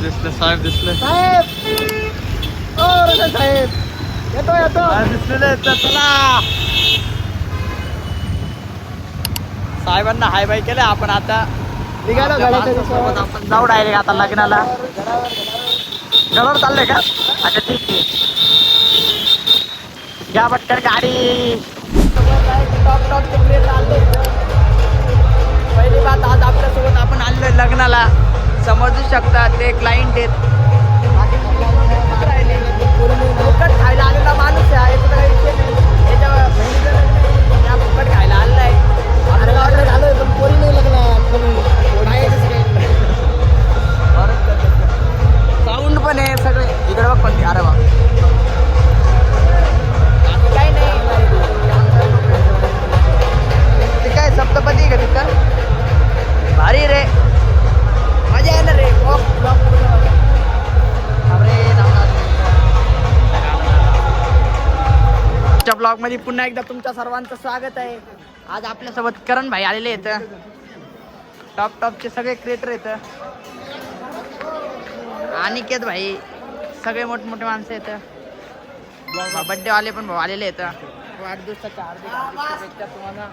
दिसलं साहेब दिसलं साहेब ओ रजत साहेब येतो येतो दिसलेलं येतं चला साहेबांना हाय बाय केलं आपण आता निघालो आपल्या गाडीच्या माणसासोबत दिशेवर. आपण जाऊ डायरेक्ट आता लग्नाला घरावर चाललंय का अच्छा ठीक आहे घ्या पटकन गाडी टॉप टॉपचे प्लेट आले पहिली बात आज आपल्यासोबत आपण आलोय लग्नाला समजू शकता ते क्लायंट आहेत फुकट खायला आलेला माणूस आहे याचा काही विषय नाही याच्या बहिणीचं लग्न आहे या फुकट खायला आलेला आहे अरे ऑर्डर झालोय पण पोरी नाही लागला साऊंड पण आहे सगळे इकडे बघ पण अरे बा काही नाही ते काय सप्तपदी का तिथं भारी रे मजा येणार रे ब्लॉग मध्ये पुन्हा एकदा तुमच्या सर्वांचं स्वागत आहे आज आपल्यासोबत करण भाई आलेले आहेत टॉप टॉपचे सगळे क्रिएटर आहेत अनिकेत भाई सगळे मोठमोठे माणसं आहेत बड्डे वाले पण भाऊ आलेले आहेत वाढदिवसाच्या हार्दिक शुभेच्छा तुम्हाला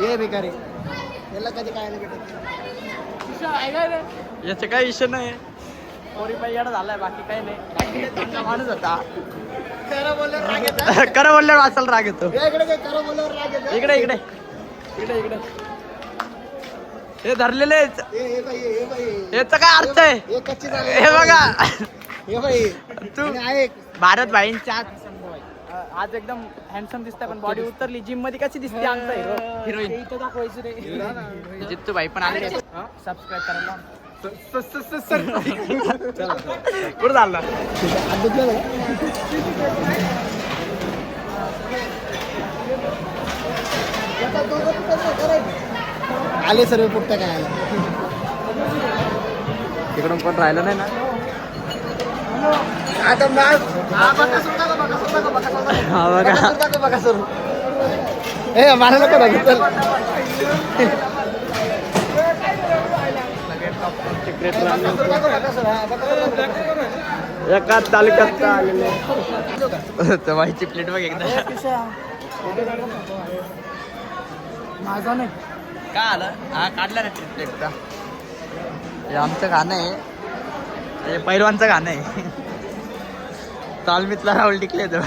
ये भिकारी याला कधी काय नाही भेटत याचं काही विषय नाही पोरी पाहिजे झालाय बाकी काही नाही बाकी चांगला माणूस होता खरं बोलल्यावर राग येतो खरं बोलल्यावर वाचायला राग येतो इकडे काय खरं बोलल्यावर राग येतो इकडे इकडे इकडे इकडे हे धरलेले हे बाई हे बाई याचा काय अर्थ आहे हे कच्ची झाली हे बघा हे बाई तू आणि ऐक भारत भाईंच्या आज एकदम हँडसम दिसतंय पण बॉडी उतरली जिम मध्ये कशी दिसते आमचा हिरो हिरोईन इथं दाखवायची रे जित्तू भाई पण आले सबस्क्राईब करायला कुठं झालं आले सर्व पुढच्या काय आला तिकडून कोण राहिलं नाही ना आता हा बघा बघा सर ए मला नको ना चल एका तालुक्यात आलेले व्हायची प्लेट बघ एकदा माझा नाही का आलं हा काढला रे प्लेटचा हे आमचं गाणं आहे हे पैलवानचं गाणं आहे तालमीतला राहुल टिकले तो